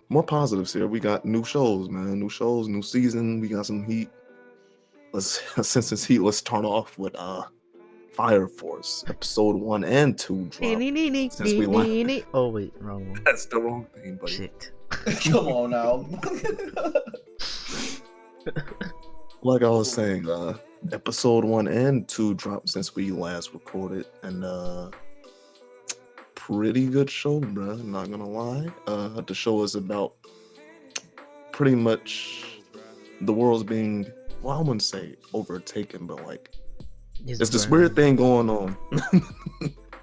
more positives here. We got new shows, man. New shows, new season. We got some heat. Let's since it's heat, let's start off with Fire Force episode 1 and 2 dropped. Since we left. Oh wait, wrong one. That's the wrong thing, buddy. Shit. Come on now. Like I was saying, episode 1 and 2 dropped since we last recorded, and pretty good show, bro. Not gonna lie. The show is about pretty much the world's being, well, I wouldn't say overtaken, but like there's this weird thing going on.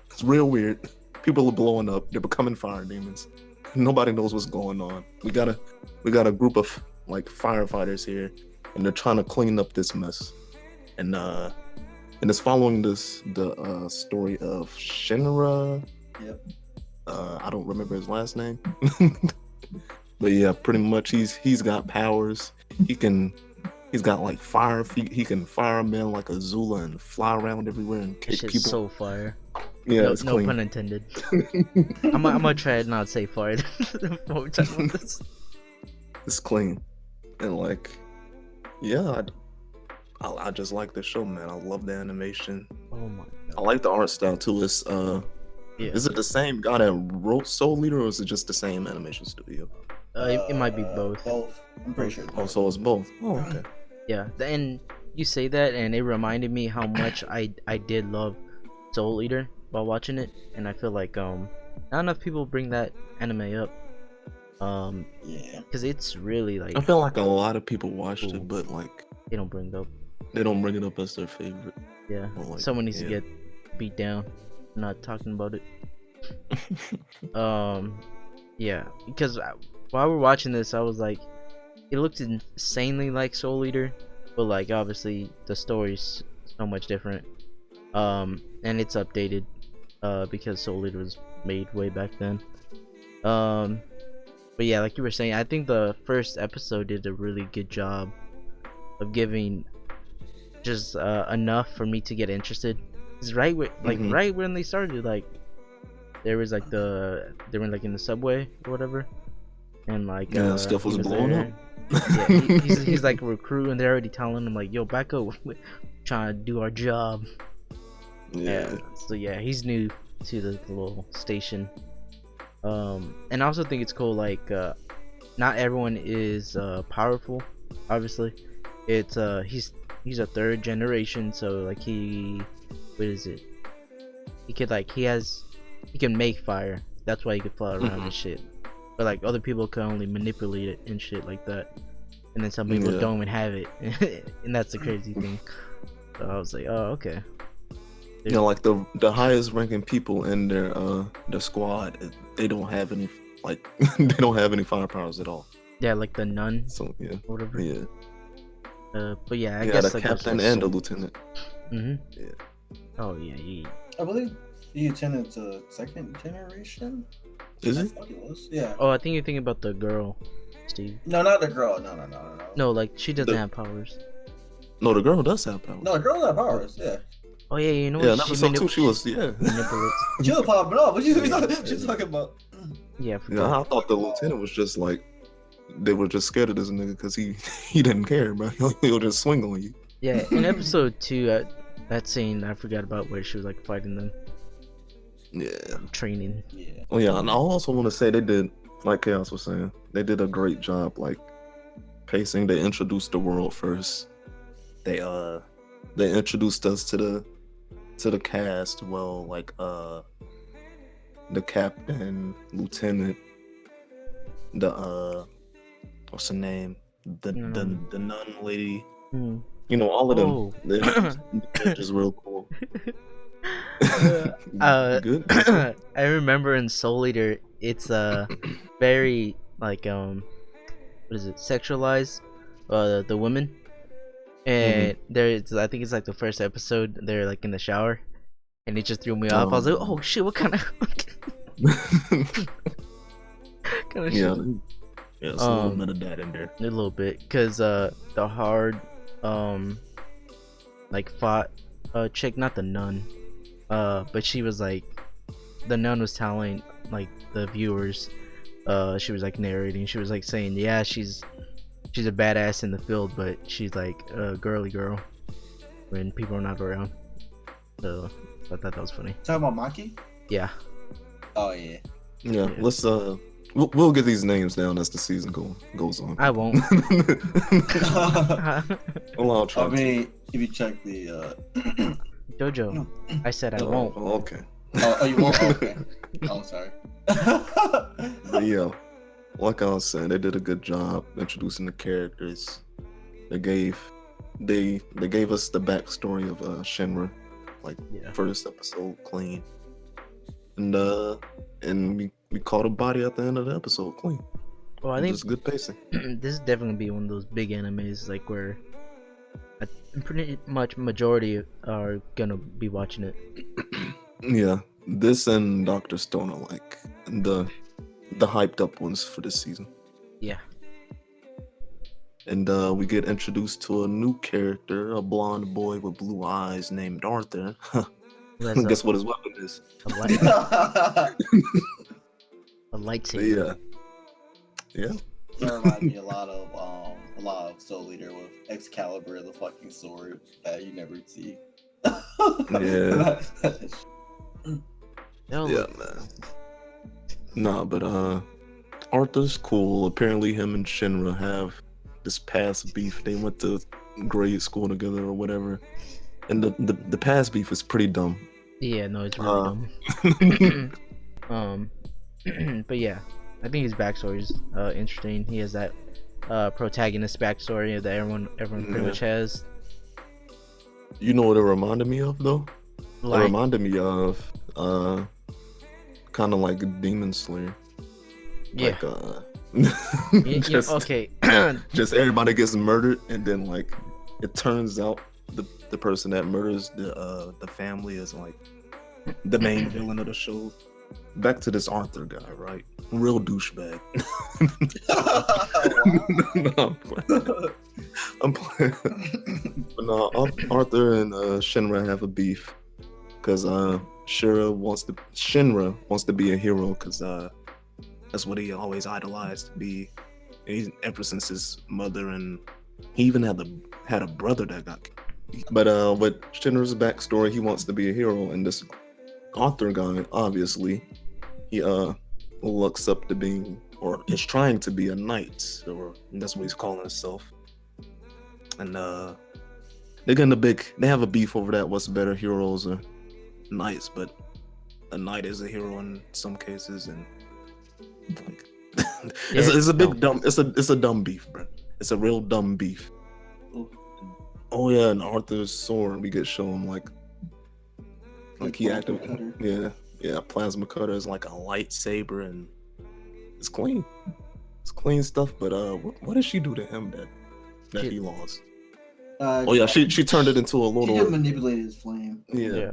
It's real weird. People are blowing up. They're becoming fire demons. Nobody knows what's going on. We got a group of like firefighters here, and they're trying to clean up this mess. And it's following the story of Shinra. Yep. I don't remember his last name. But yeah, pretty much he's got powers. He's got like fire feet. He can fire men like a Zula and fly around everywhere and kick Shit's people. so fire. Yeah, no, it's no clean. pun intended. I'm gonna try to not say fire when we talk about this. It's clean. And like, yeah, I just like the show, man. I love the animation. Oh my god. I like the art style too. It's Yeah. Is it the same guy that wrote Soul Leader, or is it just the same animation studio? It might be both. Both. I'm pretty sure. Oh, so it's both. Oh, okay. Yeah, and you say that, and it reminded me how much I did love Soul Eater while watching it, and I feel like not enough people bring that anime up. Yeah. Because it's really like I feel like a lot of people watched it, but like they don't bring it up. they don't bring it up as their favorite. Yeah, Or, like, someone needs yeah. to get beat down for not talking about it. Yeah, because while we're watching this, I was like, it looked insanely like Soul Eater, but like obviously the story's so much different. And it's updated because Soul Eater was made way back then. But yeah, like you were saying, I think the first episode did a really good job of giving just enough for me to get interested. It's right when they started, like there was like they were like in the subway or whatever, and like stuff was he blowing there. up. Yeah, he's like a recruit, and they're already telling him like, "Yo, back up, we're trying to do our job." Yeah. So yeah, he's new to the little station. And I also think it's cool, like not everyone is powerful. Obviously, it's he's a third generation, so like what is it? He can make fire. That's why he could fly around and shit. But like other people can only manipulate it and shit like that. And then some people don't even have it, and that's the crazy thing. So I was like, oh, okay. You know, like the highest ranking people in their squad, they don't have any like they don't have any fire powers at all. Yeah, like the nun. So yeah, Or whatever. yeah. But yeah, I You guess got a like captain and a lieutenant. Mhm. Yeah. Oh yeah. I believe the lieutenant's a second generation. Is I it? thought it was. Yeah. Oh, I think you're thinking about the girl, Steve. No, not the girl. No. No, like she doesn't The- have powers. No, the girl does have powers. No, the girl that powers. Yeah. Oh yeah, you know Yeah, what? in episode 2 she was manipulates. She was popping off. What you Yeah. she's talking about? Yeah, I Yeah, forgot. I thought the lieutenant was just like they were just scared of this nigga because he didn't care, bro. He'll just swing on you. Yeah, in episode 2, that scene I forgot about where she was like fighting them, Yeah. training. Yeah. Oh yeah, and I also want to say they did, like Chaos was saying, they did a great job like pacing. They introduced the world first. They introduced us to the cast. Well, like the captain, lieutenant, the what's her name, the nun lady. Hmm. You know, all of them. Oh. They're just real cool. Good. I remember in Soul Eater, it's very like what is it, sexualized, the women, and there's, I think it's like the first episode, they're like in the shower, and it just threw me off. I was like, oh shit, what kind of kind of Yeah, shit? yeah, it's a little bit of that in there. A little bit, cause the hard like fought chick, not the nun, but she was like, the nun was telling like the viewers she was like narrating. She was like saying, yeah, she's a badass in the field, but she's like a girly girl when people are not around. So I thought that was funny. Talking about Maki? Yeah. Oh yeah. Yeah, let's we'll get these names down as the season goes on. I won't. Well, I'll try. I mean, if you check the JoJo, I said I won't. Oh, okay. oh, you won't. Okay. Oh, I'm sorry. But yeah, like I was saying, they did a good job introducing the characters. They gave us the backstory of Shinra, like first episode clean, and we caught a body at the end of the episode clean. Well, I think it's good pacing. This is definitely gonna be one of those big animes, like where pretty much majority are gonna be watching it. Yeah, this and Dr. Stone are like the hyped up ones for this season. Yeah. And we get introduced to a new character, a blonde boy with blue eyes named Arthur. Guess what his weapon is? A lightsaber. Yeah. That reminds me a lot of Soul Leader with Excalibur, the fucking sword that you never see. Yeah. No, Yeah, man. Nah, but Arthur's cool. Apparently him and Shinra have this past beef. They went to grade school together or whatever. And the past beef is pretty dumb. Yeah, no, it's really dumb. But yeah, I think his backstory is interesting. He has that protagonist backstory that everyone pretty much has. You know what it reminded me of though? Like, it reminded me of kind of like Demon Slayer. Yeah. Like just, okay. Just everybody gets murdered, and then like it turns out the person that murders the family is like the main villain of the show. Back to this Arthur guy, right? Real douchebag. No, I'm playing. But no, Arthur and Shinra have a beef because Shinra wants to be a hero because that's what he always idolized to be. Ever since his mother, and he even had a brother that got killed. But with Shinra's backstory, he wants to be a hero, and this Arthur guy, obviously, he looks up to being, or is trying to be a knight, or that's what he's calling himself. And they have a beef over that. What's better, heroes or knights? But a knight is a hero in some cases, and like it's a big dumb. It's a dumb beef, bro. It's a real dumb beef. Oh yeah, and Arthur's sword, we get shown like he acted. Yeah, plasma cutter is like a lightsaber, and it's clean. It's clean stuff. But what did she do to him that he lost? Oh yeah, she turned it into a little. She manipulated his flame. Yeah.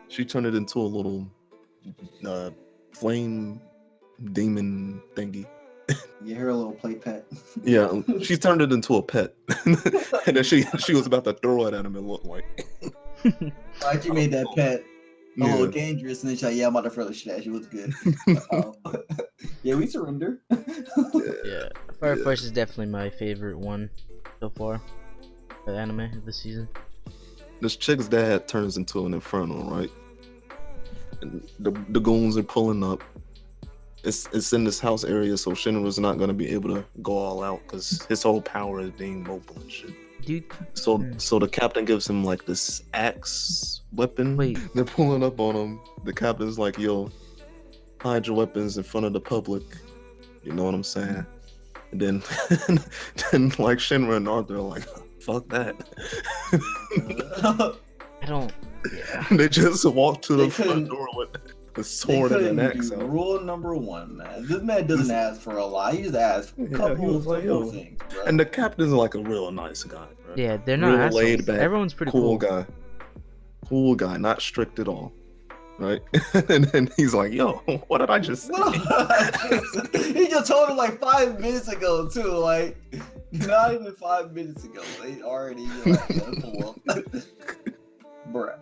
She turned it into a little flame demon thingy. Yeah, her little play pet. Yeah, she turned it into a pet, and then she was about to throw it at him. It looked like. Like you made that pet a little dangerous, and then she's like, "Yeah, I'm about to throw the shit at you. What's good?" Yeah, we surrender. Yeah, Fire Force is definitely my favorite one so far. The anime of the season. This chick's dad turns into an inferno, right? And the goons are pulling up. It's in this house area, so Shinra's not gonna be able to go all out because his whole power is being mobile and shit. Dude. So the captain gives him like this axe weapon. Wait. They're pulling up on him. The captain's like, "Yo, hide your weapons in front of the public." You know what I'm saying? And then like Shinra and Arthur are like, "Fuck that." I don't. Yeah. They just walk to the front door with the sword and an axe out. Rule number 1, man. This man doesn't ask for a lot. He just asks for a couple of things, bro. And the captain's like a real nice guy, bro. Yeah, they're not real assholes. laid back, everyone's pretty cool. Cool guy, not strict at all. Right? And then he's like, "Yo, what did I just say?" He just told him like 5 minutes ago, too. Like, not even 5 minutes ago. They already like, pull up. Bruh.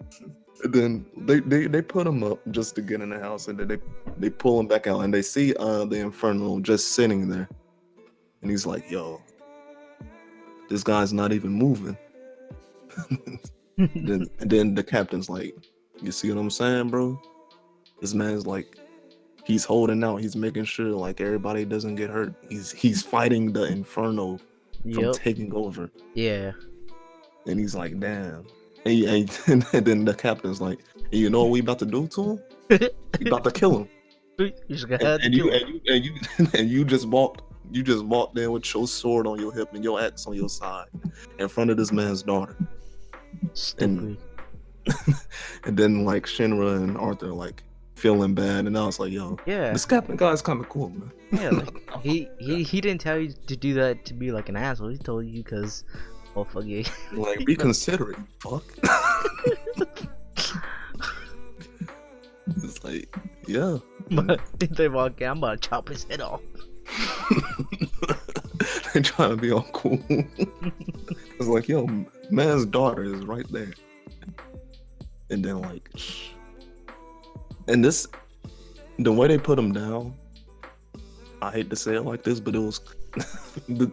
And then they put him up just to get in the house, and then they pull him back out, and they see the Inferno just sitting there, and he's like, "Yo, this guy's not even moving." then the captain's like, "You see what I'm saying, bro? This man's like, he's holding out. He's making sure like everybody doesn't get hurt. He's fighting the Inferno from taking over." Yeah. And he's like, "Damn." And then the captain's like, "Hey, you know what we about to do to him? We about to kill him." And you just walked there with your sword on your hip and your axe on your side in front of this man's daughter. Stupid. And then like Shinra and Arthur like feeling bad, and I was like, "Yo, Yeah. this captain guy's kind of cool, man." Yeah, like, he didn't tell you to do that to be like an asshole. He told you because, oh fuck yeah. Like, be considerate, fuck. It's like, yeah. But they walk in, I'm about to chop his head off. They trying to be all cool. It's like, yo, man's daughter is right there. And then like, and this, the way they put him down, I hate to say it like this, but it was the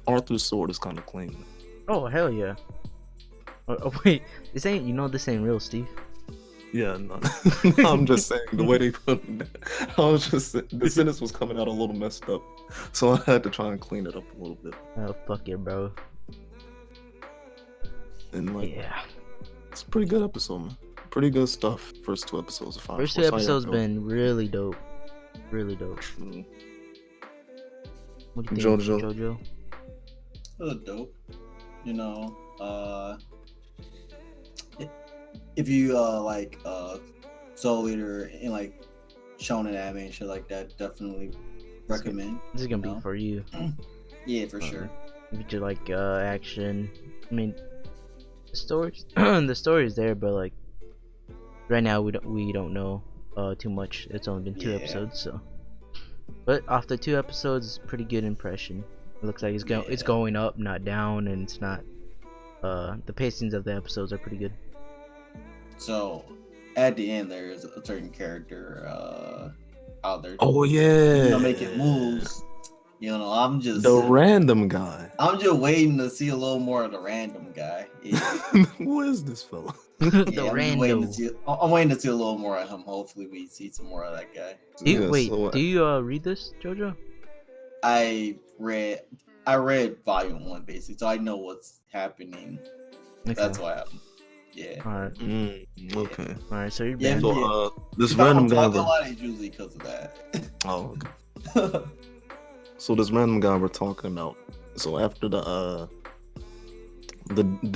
Arthur's sword is kind of clean. Oh hell yeah. Oh wait, this ain't real, Steve. Yeah, no. I'm just saying the way they put him down. I was just, the sentence was coming out a little messed up, so I had to try and clean it up a little bit. Oh fuck yeah, bro. And like, yeah, it's a pretty good episode, man. Pretty good stuff. First two episodes. First two episodes been really dope. Really dope. True. What do you think, JoJo? JoJo? It was dope. You know, if you like Soul Eater and like shonen anime and shit like that, definitely recommend. This is gonna be for you. Yeah, for sure. If you like action, I mean, the stories, the story is there, but like right now we don't know too much. It's only been 2 episodes, so. But after 2 episodes, it's a pretty good impression. It looks like it's going up, not down, and it's not. The pacings of the episodes are pretty good. So, at the end, there's a certain character out there. Oh yeah. You know, making moves. You know, I'm just the random guy. I'm just waiting to see a little more of the random guy. Yeah. Who is this fella? The I'm random. waiting to see a little more of him. Hopefully, we see some more of that guy. Do you read this, JoJo? I read volume 1 basically, so I know what's happening. Okay. That's why I'm. Yeah. All right. Okay. All right. So you're banned. So this random guy. A lot is usually because of that. Oh. Okay. So this random guy we're talking about. So after the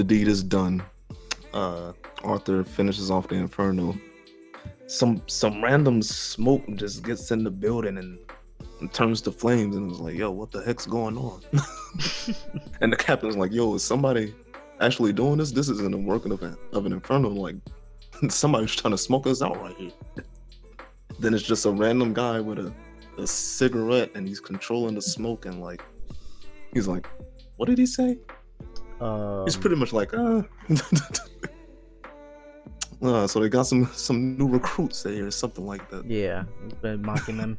deed is done, Arthur finishes off the Inferno. Some random smoke just gets in the building and turns to flames, and it's like, yo, what the heck's going on? And the captain's like, yo, is somebody actually doing this? This isn't a working of an Inferno. Like, somebody's trying to smoke us out right here. Then it's just a random guy with a cigarette, and he's controlling the smoke, and like, he's like, what did he say? He's pretty much like, so they got some new recruits there or something like that. Yeah, he's been mocking them.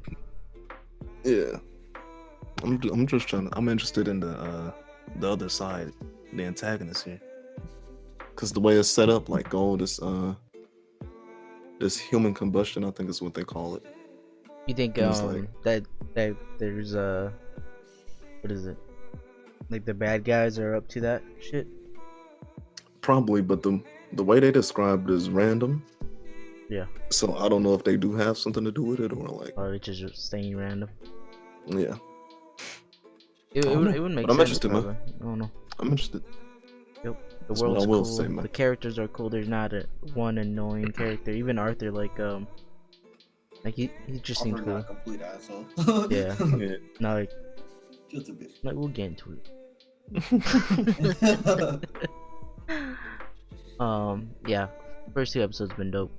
Yeah, I'm just trying to. I'm interested in the other side, the antagonist here, because the way it's set up, like, this human combustion, I think is what they call it. You think that there's what is it? Like the bad guys are up to that shit? Probably, but the way they described it is random. Yeah. So I don't know if they do have something to do with it, or like. Or it's just staying random. Yeah. It would make sense. I'm interested, man. I don't know. I'm interested. Yep. The That's world's what I will cool. say, man. The characters are cool. There's not one annoying character. Even Arthur, like he just seems cool. Not a complete asshole. Yeah. Yeah. No, like just a bit. Like we'll get into it. Yeah. First 2 episodes been dope.